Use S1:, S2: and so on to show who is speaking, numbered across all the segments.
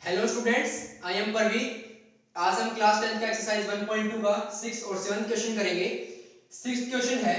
S1: Hello students, I am Parveen. आज हम class 10 का एक्सरसाइज 1.2 का 6 और 7 क्वेश्चन करेंगे। 6th क्वेश्चन है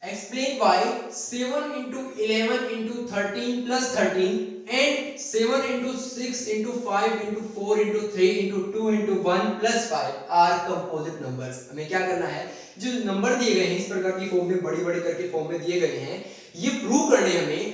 S1: explain why 7 into 11 into 13 plus 13 and 7 into 6 into 5 into 4 into 3 into 2 into 1 plus 5 are composite numbers। हमें क्या करना है, जो नंबर दिए गए हैं इस प्रकार की फॉर्म में बड़ी बड़ी करके फॉर्म में दिए गए हैं, ये प्रूव करने हमें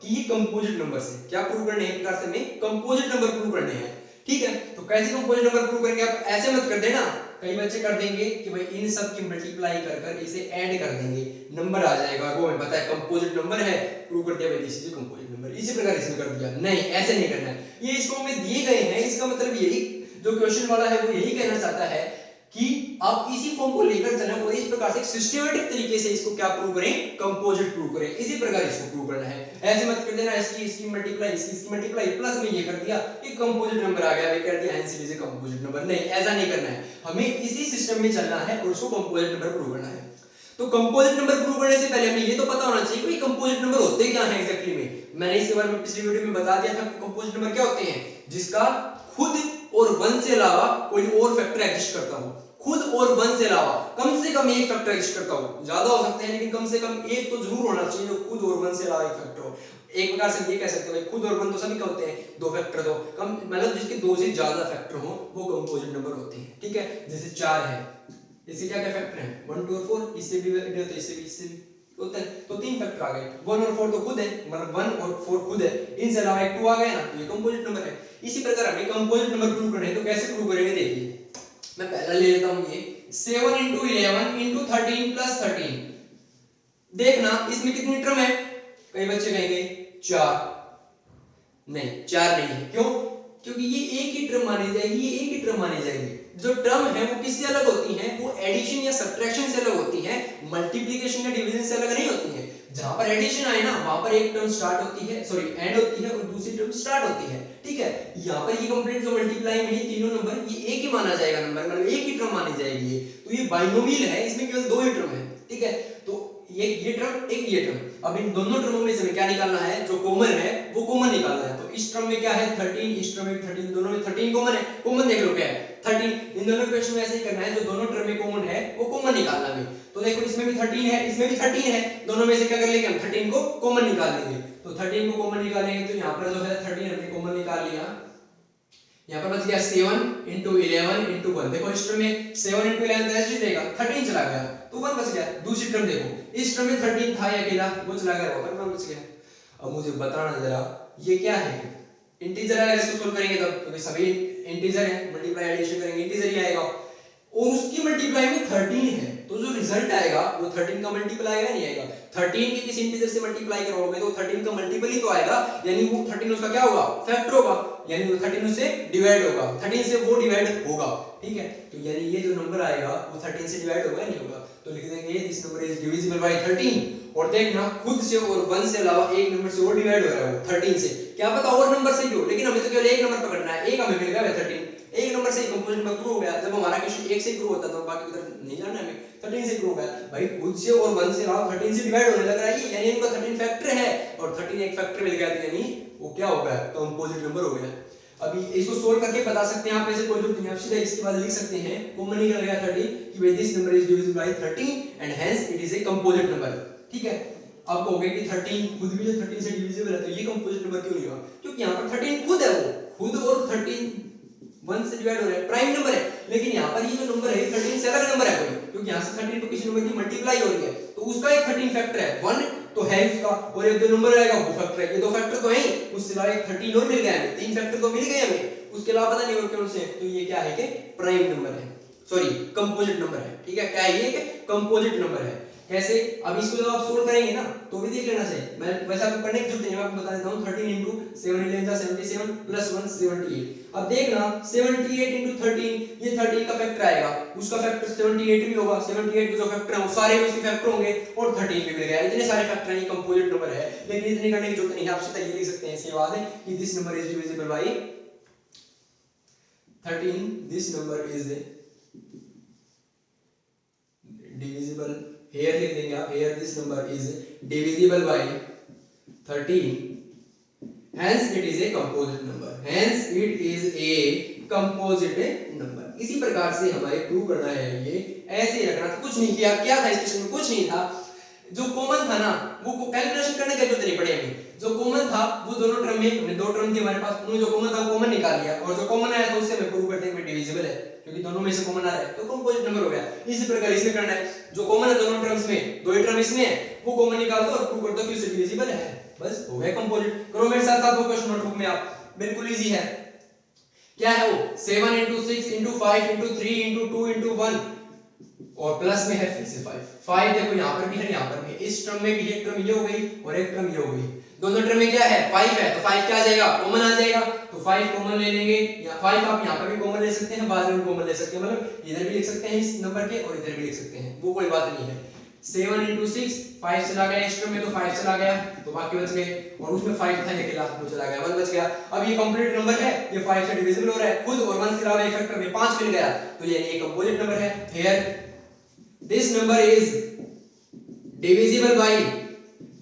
S1: कि ये कंपोजिट नंबर है। क्या प्रूव करने हैं, प्रकार से हमें कंपोजिट नंबर प्रूव करने हैं। ठीक है, तो कैसे कंपोजिट नंबर प्रूव करेंगे? आप ऐसे मत कर देना, कई बच्चे कर देंगे कि भाई इन सब की मल्टीप्लाई कर कर इसे ऐड कर देंगे, नंबर आ जाएगा, वो हमें पता है कंपोजिट नंबर है, प्रूव कर दिया भाई दिस इज कंपोजिट नंबर, इसी प्रकार इसमें कर दिया। नहीं, ऐसे नहीं करना है। ये इस फॉर्म में दिए गए हैं, इसका मतलब यही जो क्वेश्चन वाला है वो यही कहना चाहता है कि आप इसी फॉर्म को लेकर चलें और इस प्रकार से सिस्टमैटिक तरीके से इसको क्या प्रूव करें, कंपोजिट प्रूव करें। इसी प्रकार इसको प्रूव करना है, ऐसे मत कर देना इसकी मल्टीप्लाई इसकी मल्टीप्लाई प्लस में ये कर दिया, ये कंपोजिट नंबर आ गया, ये कर दिया hence it is a composite number. नहीं, ऐसा नहीं करना है, हमें इसी सिस्टम में चलना है और उसको कंपोजिट नंबर प्रूव करना है। तो कंपोजिट नंबर प्रूव करने से पहले हमें ये तो पता होना चाहिए कि कंपोजिट नंबर होते क्या हैं एग्जैक्टली में। मैंने इसके बारे में पिछली वीडियो में बता दिया था कि कंपोजिट नंबर क्या होते हैं, जिसका खुद और 1 से अलावा कोई और फैक्टर एग्जिस्ट करता हो। खुद और 1 से अलावा कम से कम एक फैक्टर एग्जिस्ट करता हो, ज्यादा हो सकते हैं लेकिन कम से कम एक तो जरूर होना चाहिए जो खुद और 1 से अलावा एक फैक्टर हो। एक प्रकार से ये कह सकते हैं खुद और 1 तो सभी का होते हैं, दो फैक्टर तो कम, मतलब जिसके दो से ज्यादा फैक्टर हो वो कंपोजिट नंबर होते हैं। ठीक है, जैसे 4 है, इसके क्या क्या फैक्टर हैं, 1 2 और 4, इससे भी होते हैं, इससे भी होता है, तो तीन फैक्टर आ गए। 1 और 4 तो खुद है, मतलब 1 और 4 खुद है, इनसे अलावा एक 2 आ गया ना, तो ये कंपोजिट नंबर है। इसी प्रकार हमें कंपोजिट नंबर प्रूव करना है, तो कैसे प्रूव करेंगे देखिए। मैं पहला ले लेता हूं ये 7 into 11 into 13 plus 13। देखना इसमें कितनी टर्म है, कई बच्चे कहेंगे 4। नहीं, 4 नहीं है, क्यों? क्योंकि ये एक ही टर्म मानी जाएगी, ये एक ही टर्म मानी जाएगी। जो टर्म है वो किससे अलग होती है, वो एडिशन या सब्ट्रैक्शन से अलग होती है, मल्टीप्लिकेशन या डिवीजन से अलग नहीं होती है। जहां पर एडिशन आए ना वहां पर एक टर्म स्टार्ट होती है, सॉरी एंड होती है, और दूसरी टर्म स्टार्ट होती है। ठीक है, यहाँ पर ये कंप्लीट जो मल्टीप्लाई में तीनों नंबर ये एक ही माना जाएगा, नंबर मतलब एक ही टर्म मानी जाएगी ये। तो ये बाइनोमियल है, इसमें केवल दो ही टर्म है। ठीक है, तो ये टर्म एक ये टर्म, अब इन दोनों टर्मों में से हमें क्या निकालना है, जो कॉमन है वो कॉमन निकालना है। तो इस टर्म में क्या है 13, इस टर्म में 13, दोनों में 13 कॉमन है, कॉमन देख लो क्या है 13। इन दोनों क्वेश्चन में ऐसे ही करना है, जो दोनों टर्म में कॉमन है वो कॉमन निकालना है। तो देखो इसमें भी 13 है, इसमें भी 13 है, दोनों में से क्या कर लेंगे हम 13 को कॉमन निकाल लेंगे। तो 13 को कॉमन निकालेंगे तो यहाँ पर जो है 13 हमने कॉमन निकाल लिया, यहाँ पर बच गया 7 into 11 into 1। देखो इस टर्म में 7 into 11 तो ऐसे ही रहेगा, 13 चला गया तो 1 बच गया। दूसरी टर्म देखो, इस टर्म में 13 था ये अकेला, वो चला गया, वहां पर 1 बच गया। अब मुझे बताना जरा ये क्या है, इंटीजर है, इसको सोल्व करेंगे तब, क्योंकि सभी इंटीजर है, मल्टीप्लाई एडिशन करेंगे इंटीजर ही आएगा, और उसकी मल्टीप्लाई में 13 है, तो जो रिजल्ट आएगा वो 13 का मल्टीपल आएगा नहीं आएगा। 13 के किसी इंटीजर से मल्टीप्लाई करोगे तो 13 का मल्टीपल ही तो आएगा, यानी वो 13 उसका क्या होगा, फैक्टर होगा, यानी वो 13 उससे डिवाइड होगा, 13 से वो डिवाइड होगा। ठीक है, तो यानी ये जो नंबर आएगा वो 13 से डिवाइड होगा नहीं होगा, तो लिख देंगे this number is divisible by 13। और देखना खुद से और 1 से अलावा एक नंबर से और डिवाइड हो रहा है वो 13 से, क्या पता और नंबर से ही हो, लेकिन हमें तो केवल एक नंबर पकड़ना है, एक हमें मिल गया 13, एक नंबर से कंपोजिट नंबर प्रूव हो गया। जब हमारा क्वेश्चन एक से प्रूव होता तो बाकी की तरफ नहीं जाना हमें, 13 से प्रूव हो गया भाई, खुद से और 1 से अलावा 13 से डिवाइड होने लग रहा है, यानी इनका 13 फैक्टर है, और 13 एक फैक्टर मिल गया, यानी वो क्या हो गया, कंपोजिट नंबर हो गया। अभी इसको सोल्व करके बता सकते हैं आप, ऐसे कोई जो आप सीधा इसके बाद लिख सकते हैं कॉमन निकल गया 13 कि भाई this number is divisible by 13 and hence it is a composite number. ठीक है, अब कहोगे कि 13 खुद भी जो 13 से डिविजिबल है तो ये कंपोजिट नंबर क्यों नहीं हुआ, क्योंकि यहाँ पर 13 खुद है, वो खुद और 13 1 से डिवाइड हो रहा है, प्राइम नंबर है, लेकिन यहाँ पर ये जो नंबर है 13 से अलग नंबर है कोई, क्योंकि यहाँ से 13 तो किसी नंबर की मल्टीप्लाई हो रही है, तो उसका एक 13 फैक्टर है 1 तो है उसका, और एक जो नंबर आएगा वो फैक्टर है, ये दो फैक्टर तो है ही, उससे अलावा एक 13 और मिल गया हमें, तीन फैक्टर तो मिल गए हमें, उसके अलावा पता नहीं और कौन से, तो ये क्या है कि प्राइम नंबर है, सॉरी कंपोजिट नंबर है। ठीक है, क्या है ये कि कंपोजिट नंबर है। कैसे, अब इसको जब आप सोल्व करेंगे ना तो भी देख लेना चाहिए, मैं वैसे आपको करने की जरूरत नहीं है, मैं आपको बता देता हूं 13 into 7 11 77 plus 1 78। अब देखना 78 into 13, ये 13 का फैक्टर आएगा, उसका फैक्टर 78 भी होगा, 78 के जो फैक्टर हैं वो सारे उसके फैक्टर होंगे, और 13 भी मिल गया, इतने सारे फैक्टर हैं, ये कंपोजिट नंबर है। लेकिन इतने करने की जरूरत नहीं है, आप सीधा ये लिख सकते हैं इसके बाद कि this number is divisible by 13, this number is divisible, here लिख देंगे आप, here this number is divisible by 13 Hence it is a composite number. Hence it is a composite number. इसी प्रकार से हमारे प्रूव करना है ये, ऐसे ही रखना था, कुछ नहीं किया, क्या था इस क्वेश्चन में, कुछ नहीं था, जो कॉमन था ना वो कैलकुलेशन करने की जरूरत नहीं पड़ी हमें, जो कॉमन था वो दोनों टर्म में, हमने दो टर्म थी हमारे पास, उनमें जो कॉमन था वो कॉमन निकाल लिया, और जो कॉमन आया था उससे हमें प्रूव करते हैं कि डिविजिबल है, क्योंकि दोनों में से कॉमन आ रहा है तो कंपोजिट नंबर हो गया। इसी प्रकार इसमें करना है, जो कॉमन है दोनों टर्म्स में, दो ही टर्म इसमें है, वो कॉमन निकाल दो और प्रूव कर दो कि उससे डिविजिबल है, बस हो गया कंपोजिट। करो मेरे साथ वो क्वेश्चन नोटबुक में आप, बिल्कुल इजी है। क्या है वो, 7 into 6 into 5 into 3 into 2 into 1 और प्लस में है फिर से 5 देखो यहाँ पर भी है, यहाँ पर भी है, इस टर्म में भी एक टर्म ये हो गई और एक टर्म ये हो गई, दोनों टर्म में क्या है 5 है, तो 5 क्या आ जाएगा, कॉमन आ जाएगा, तो 5 कॉमन ले लेंगे, या 5 आप यहाँ पर भी कॉमन ले सकते हैं, बाद में कॉमन ले सकते हैं, मतलब इधर भी लिख सकते हैं इस नंबर के और इधर भी लिख सकते हैं, वो कोई बात नहीं है। 7 into 6 5 चला गया, इस टर्म में तो 5 चला गया, तो बाकी बच गए, और उसमें 5 था, ये अकेला वो चला गया, 1 बच गया। अब ये कंप्लीट नंबर है, ये 5 से डिविजिबल हो रहा है खुद, और 1 के अलावा एक फैक्टर में 5 मिल गया, तो ये कंपोजिट नंबर है। Here this number is divisible by,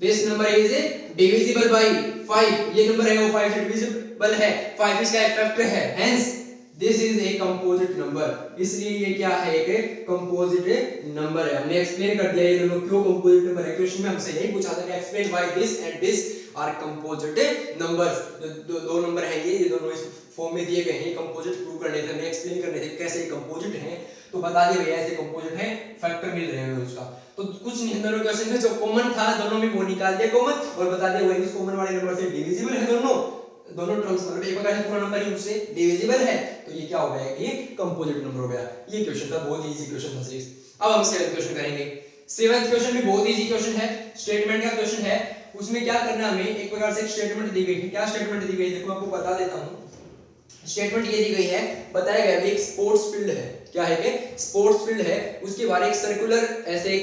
S1: this number is divisible by 5, ये नंबर है वो 5 से डिविजिबल है, 5 इसका एक फैक्टर है, hence this is a composite number, इसलिए ये क्या है, एक कंपोजिट नंबर है। हमने एक्सप्लेन कर दिया ये दोनों क्यों कंपोजिट नंबर है, क्वेश्चन में हमसे यही पूछा था कि explain why this and this are composite numbers, दो नंबर हैं ये दोनों इस फॉर्म में दिए गए हैं, कंपोजिट प्रूव करने थे, हमने एक्सप्लेन करने थे कैसे ये कंपोजिट हैं, तो बता दिए भैया ऐसे कंपोजिट हैं, फैक्टर मिल रहे हैं उसका, तो कुछ नहीं, दोनों क्वेश्चन में जो कॉमन था दोनों में वो निकाल दिया कॉमन, और बता दिया वही इस कॉमन वाले नंबर से डिविजिबल है, दोनों टर्म्स मतलब एक का पूरा नंबर ही उससे डिविजिबल है, तो ये क्या हो गया, ये कंपोजिट नंबर हो गया। ये क्वेश्चन था, बहुत इजी क्वेश्चन था 6। अब हम 7th क्वेश्चन करेंगे। 7th क्वेश्चन भी बहुत इजी क्वेश्चन है, स्टेटमेंट का क्वेश्चन है, उसमें क्या करना है हमें, एक प्रकार से एक स्टेटमेंट दी गई है, क्या स्टेटमेंट दी गई है देखो आपको बता देता हूं। स्टेटमेंट ये दी गई है, बताया गया है एक स्पोर्ट्स फील्ड है, क्या है कि स्पोर्ट्स फील्ड है, उसके बाहर एक सर्कुलर ऐसे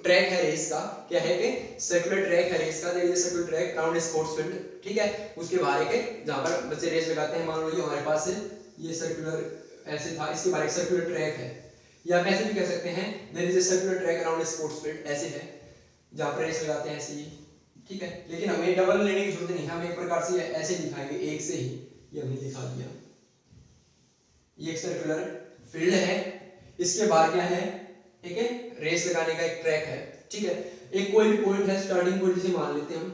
S1: ट्रैक है रेस का, क्या है कि सर्कुलर ट्रैक है रेस का, there is a circular track around sports field, ठीक है, उसके बाहर एक जहां पर बच्चे रेस लगाते हैं, मान लो ये हमारे पास ये सर्कुलर ऐसे था, इसके बाहर एक सर्कुलर ट्रैक है, या कैसे भी कह सकते हैं there is a circular track around sports field, ऐसे है जहां पर रेस लगाते हैं ऐसे ही, ठीक है, लेकिन हमें डबल लेने की जरूरत नहीं है, हम एक प्रकार से ऐसे लिखाएंगे, एक से ही ये हमने लिखा दिया, ये एक सर्कुलर फील्ड है, इसके बाहर क्या है, ठीक है, रेस लगाने का एक ट्रैक है, ठीक है, एक कोई भी पॉइंट है, स्टार्टिंग पॉइंट जिसे मान लेते हैं हम,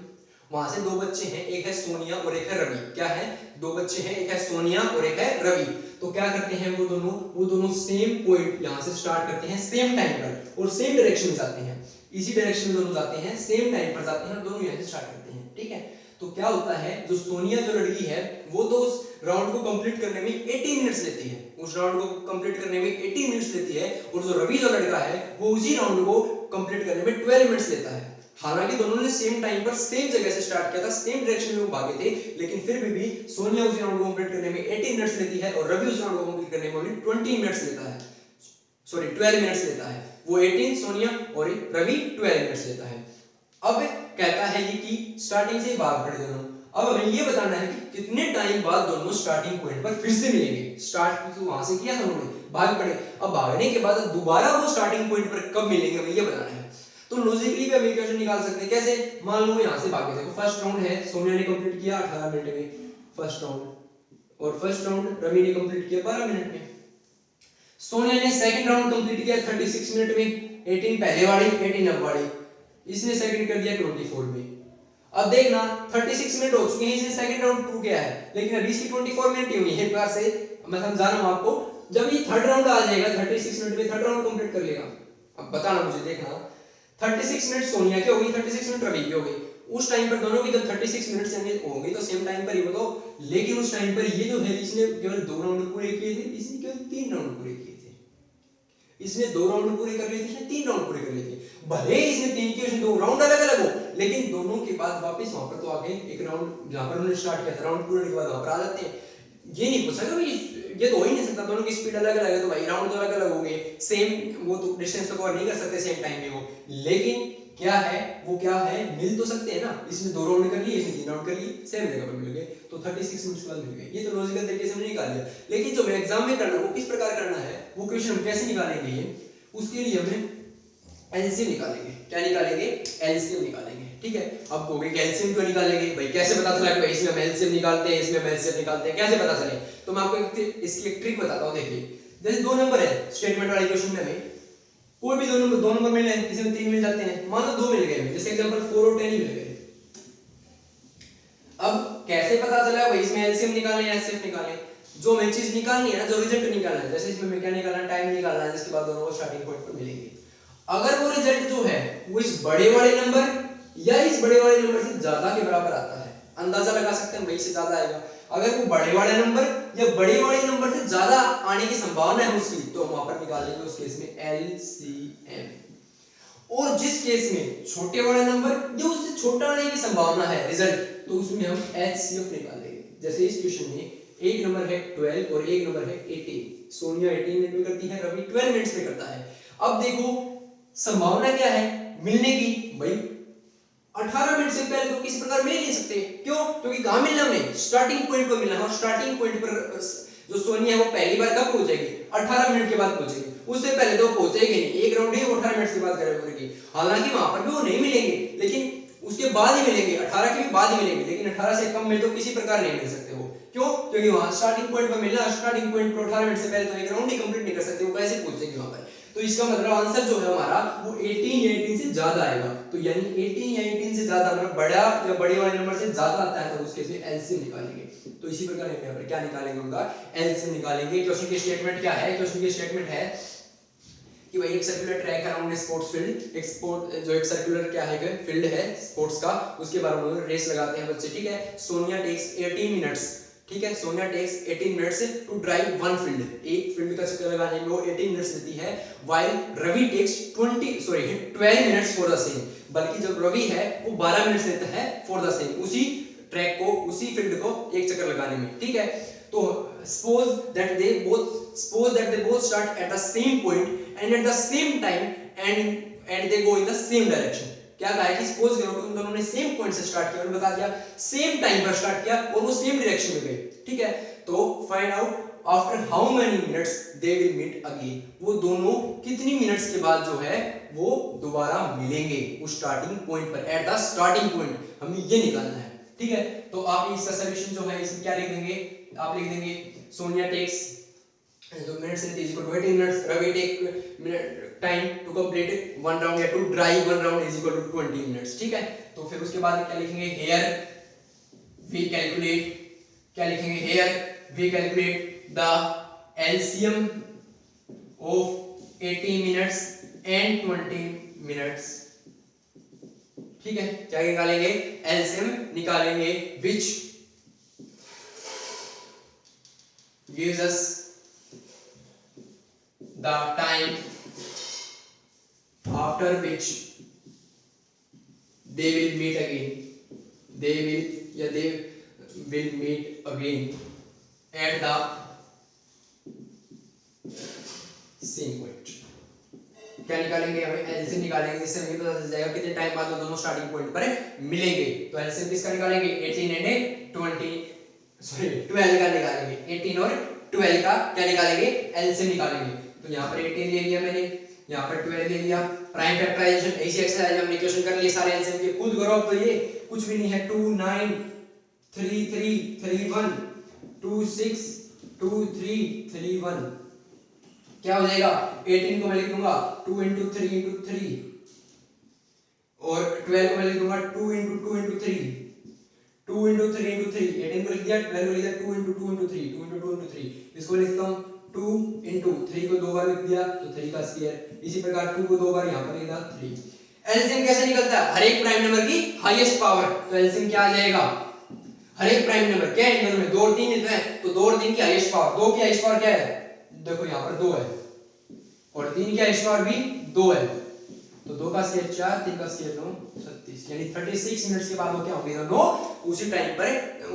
S1: वहां से दो बच्चे हैं, एक है सोनिया और एक है रवि, क्या है, दो बच्चे हैं, एक है सोनिया और एक है रवि, तो क्या करते हैं वो दोनों सेम पॉइंट यहां से स्टार्ट करते हैं सेम टाइम पर और सेम डायरेक्शन में जाते हैं, इसी डायरेक्शन में दोनों जाते हैं, सेम टाइम पर जाते हैं, दोनों यहां से स्टार्ट करते हैं, ठीक है, तो क्या होता है, जो सोनिया जो लड़की है वो तो उस राउंड को कंप्लीट करने में 18 मिनट्स लेती है, उस राउंड को कंप्लीट करने में 18 मिनट्स लेती है, और जो रवि जो लड़का है वो उसी राउंड को कंप्लीट करने में 12 मिनट्स लेता है। हालांकि दोनों ने सेम टाइम पर सेम जगह से स्टार्ट किया था, सेम डायरेक्शन में वो भागे थे, लेकिन फिर भी सोनिया उस राउंड को कंप्लीट करने में 18 मिनट्स लेती है और रवि उस राउंड को कंप्लीट करने में ओनली 20 मिनट्स लेता है, सॉरी 12 मिनट्स लेता है, वो 18 सोनिया और रवि 12 मिनट्स लेता है। अब कहता है ये कि स्टार्टिंग से भाग पड़े दोनों, अब हमें ये बताना है कि कितने टाइम बाद दोनों स्टार्टिंग पॉइंट पर फिर से मिलेंगे, स्टार्ट तो वहां से किया था उन्होंने, भाग पड़े, अब भागने के बाद दोबारा वो स्टार्टिंग पॉइंट पर कब मिलेंगे हमें ये बताना है। तो लॉजिकली भी हम इक्वेशन निकाल सकते हैं, कैसे, मान लो यहां से भागे, देखो फर्स्ट राउंड है, सोनिया ने कंप्लीट किया 18 मिनट में फर्स्ट राउंड, और फर्स्ट राउंड रवि ने कंप्लीट किया 12 मिनट में, सोनिया ने सेकंड राउंड कंप्लीट किया 36 मिनट में, 18 पहले वाली 18 अब वाली, इसने सेकंड कर दिया 24 में। अब देखना 36 मिनट हो चुके हैं, इसने सेकंड राउंड प्रूव किया है, लेकिन अभी इसकी 24 मिनट ही हुई है, एक बार से मैं समझा रहा हूं आपको, जब ये थर्ड राउंड आ जाएगा 36 मिनट में थर्ड राउंड कंप्लीट कर लेगा, अब बताना मुझे, देखना 36 मिनट सोनिया की होगी, 36 मिनट रवि की होगी, उस टाइम पर दोनों की जब 36 मिनट से होंगी तो सेम टाइम पर ही बताओ, लेकिन उस टाइम पर ये जो है इसने केवल 2 राउंड पूरे किए थे, इसने केवल 3 राउंड पूरे किए थे, इसने 2 राउंड पूरे कर लिए थे, इसने 3 राउंड पूरे कर लिए थे, भले इसने 3 किए, इसने 2 राउंड अलग अलग हो, लेकिन दोनों के बाद वापस वहां पर तो आके एक राउंड जहां पर उन्होंने स्टार्ट किया था राउंड पूरे के बाद वहां पर आ जाते हैं। ये नहीं पूछ सकते भाई, ये तो हो ही नहीं सकता, दोनों की स्पीड अलग अलग है, तो भाई राउंड तो अलग अलग होंगे, सेम वो तो डिस्टेंस तो कवर नहीं कर सकते सेम टाइम में वो, लेकिन क्या है, वो क्या है, मिल तो सकते हैं ना, इसने 2 राउंड कर लिए, इसने 3 राउंड कर लिए, सेम जगह पर मिल गए, तो 36 मिनट्स के बाद मिल गए, ये तो लॉजिकल तरीके से हमने निकाल लिया, लेकिन जो एग्जाम में करना वो किस प्रकार करना है, वो क्वेश्चन हम कैसे निकालेंगे, ये उसके लिए हमें एलसीएम निकालेंगे, क्या निकालेंगे, एलसीएम निकालेंगे, ठीक है। अब कहोगे कि एलसीएम क्यों निकालेंगे भाई, कैसे पता चला कि भाई इसमें हम एलसीएम निकालते हैं, इसमें हम एलसीएम निकालते हैं, कैसे पता चले? तो मैं आपको इसकी एक ट्रिक बताता हूँ। देखिए जैसे दो नंबर है स्टेटमेंट वाले क्वेश्चन में, हमें कोई भी दो नंबर मिल रहे हैं, किसी में 3 मिल जाते हैं, मान लो 2 मिल गए, जैसे एग्जांपल 4 और 10 ही मिल गए। अब कैसे पता चला भाई इसमें एलसीएम निकालना है एचसीएफ निकालना है? जो हमें चीज निकालनी है ना, जो रिजल्ट निकालना है, जैसे इसमें क्या निकालना है, टाइम निकालना है, जिसके बाद दोनों को स्टार्टिंग पॉइंट पर मिलेंगे। अगर वो रिजल्ट जो है वो इस बड़े वाले नंबर या इस बड़े वाले नंबर से ज्यादा के बराबर आता है, अंदाजा लगा सकते हैं भाई इससे ज्यादा आएगा। अगर वो बड़े वाले नंबर या बड़े वाले नंबर से ज्यादा आने की संभावना है उसकी, तो हम वहां पर निकालेंगे उस केस में एलसीएम। और जिस केस में छोटे वाले नंबर जो उससे छोटा आने की संभावना है रिजल्ट, तो उसमें हम एचसीएफ निकालेंगे। जैसे इस क्वेश्चन में एक नंबर है 12 और एक नंबर है 18। सोनिया 18 मिनट में करती है, रवि 12 मिनट्स में करता है। अब देखो संभावना क्या है मिलने की, भाई 18 मिनट से पहले तो किसी प्रकार मिल नहीं सकते। क्यों? क्योंकि कहां मिलना हमें, स्टार्टिंग पॉइंट पर मिलना है। स्टार्टिंग पॉइंट पर जो सोनिया है वो पहली बार कब पहुंचेगी, 18 मिनट के बाद पहुंचेगी, उससे पहले तो पहुंचेगी नहीं। एक राउंड ही 18 मिनट के बाद करेगी। हालांकि वहां पर भी वो नहीं मिलेंगे, लेकिन उसके बाद ही मिलेंगे, 18 के भी बाद ही मिलेंगे, लेकिन 18 से कम में तो किसी प्रकार नहीं मिल सकते वो। क्यों? क्योंकि वहां स्टार्टिंग पॉइंट पर मिलना, स्टार्टिंग पॉइंट पर 18 मिनट से पहले तो एक राउंड ही कंप्लीट नहीं कर सकते, वो कैसे पहुंचेंगे वहां पर? तो इसका मतलब आंसर जो है हमारा वो 18 या 18 से ज्यादा आएगा। तो यानी 18 या 18 से ज्यादा, मतलब बड़ा या बड़े वाले नंबर से ज्यादा आता है, तो उस केस में एलसीएम निकालेंगे। तो इसी प्रकार यहाँ पर क्या निकालेंगे, उनका एलसीएम निकालेंगे। क्वेश्चन की स्टेटमेंट क्या है? क्वेश्चन की स्टेटमेंट है कि भाई एक circular track around sports field, एक स्पोर्ट जो एक सर्कुलर क्या है फील्ड है स्पोर्ट्स का, उसके बारे में रेस लगाते हैं बच्चे, ठीक है। सोनिया टेक्स 18 मिनट्स, ठीक है, Sonia takes 18 minutes to drive one field, एक फील्ड का चक्कर लगाने में वो 18 मिनट्स लेती है, while Ravi takes 12 minutes for the same. बल्कि जब रवि है वो 12 मिनट्स लेता है फॉर द सेम, उसी ट्रैक को, उसी फील्ड को एक चक्कर लगाने में, ठीक है। तो suppose that they both start at the same point and at the same time and they go in the same direction। क्या कहा है कि सपोज करो कि उन दोनों ने सेम पॉइंट से स्टार्ट किया, मैंने बता दिया सेम टाइम पर स्टार्ट किया और वो सेम डायरेक्शन में गए, ठीक है। तो find out after how many minutes they will meet again, वो दोनों कितनी मिनट्स के बाद जो है वो दोबारा मिलेंगे उस स्टार्टिंग पॉइंट पर, एट द स्टार्टिंग पॉइंट हमें ये निकालना है, ठीक है। तो आप इसका सॉल्यूशन जो है इसमें क्या लिख देंगे, आप लिख देंगे सोनिया टेक्स जो मिनट्स है is equal to 18 minutes, Ravi take minute time to complete one round या to drive one round is equal to 20 minutes, ठीक है। तो फिर उसके बाद क्या लिखेंगे, हेयर वी कैलकुलेट, क्या लिखेंगे, here we calculate the LCM of 80 minutes and 20 minutes, ठीक है। क्या निकालेंगे, एलसीएम निकालेंगे which gives us the time after which they will meet again, they will meet again at the same point। क्या निकालेंगे, हमें एलसीएम निकालेंगे, इससे हमें पता चल जाएगा कितने टाइम बाद दोनों स्टार्टिंग पॉइंट पर मिलेंगे। तो एलसीएम किसका निकालेंगे, 18 एंड 12 का निकालेंगे, 18 और 12 का क्या निकालेंगे, एलसीएम निकालेंगे। तो यहाँ पर 18 ले लिया मैंने, यहाँ पर 12 ले लिया, प्राइम फैक्टराइजेशन ऐसी एक्सरसाइज हमने क्वेश्चन कर लिए सारे एलसीएम के, खुद करो। अब तो ये कुछ भी नहीं है, 2 9 3 3 3 1 2 6 2 3 3 1, क्या हो जाएगा, 18 को मैं लिख दूंगा 2 into 3 into 3 और 12 को मैं लिख दूंगा 2 into 2 into 3 2 into 3 into 3, 18 को लिख दिया, 12 को लिख दिया 2 into 2 into 3 2 into 2 into 3, इसको लिखता हूं 2 into 3 को दो बार लिख दिया तो 3 का स्क्वायर, इसी प्रकार 2 को दो बार यहां पर लिख दिया 3। एलसीएम कैसे निकलता है, हर एक प्राइम नंबर की हाईएस्ट पावर, तो एलसीएम क्या आ जाएगा, हर एक प्राइम नंबर क्या है नंबर में 2 और 3 मिलते हैं, तो 2 और 3 की हाईएस्ट पावर, 2 की हाईएस्ट पावर क्या है, देखो यहाँ पर 2 है और 3 की हाईएस्ट पावर भी 2 है, तो 2 का स्क्वायर 4, 3 का स्क्वायर 9 36, यानी 36 मिनट्स के बाद वो क्या होंगे, दोनों उसी टाइम पर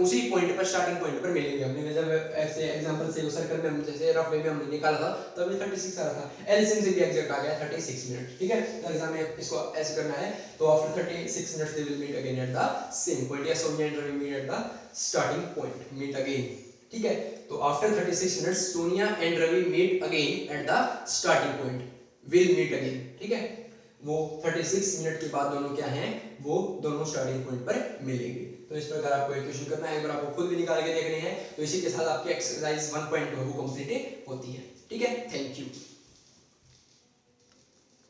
S1: उसी पॉइंट पर स्टार्टिंग पॉइंट पर मिलेंगे। हमने जब ऐसे एग्जांपल से सर्कल में हम जैसे रफ वे में हमने निकाला था तब ये 36 आ रहा था, एलसीएम से भी एग्जैक्ट आ गया 36 मिनट, ठीक है। तो एग्जाम में इसको ऐसे करना है, तो after 36 minutes they will meet again at the same point, या Sonia and Ravi meet at the starting point, meet again, ठीक है। तो after 36 minutes Sonia and Ravi meet again at the starting point, will meet again, ठीक है। वो 36 मिनट के बाद दोनों क्या हैं, वो दोनों स्टार्टिंग पॉइंट पर मिलेंगे। तो इस प्रकार आपको इक्वेशन करना है, अगर आपको खुद भी निकाल के देखने हैं तो इसी के साथ आपकी एक्सरसाइज 1.2 वो कंप्लीट होती है। ठीक है, थैंक यू।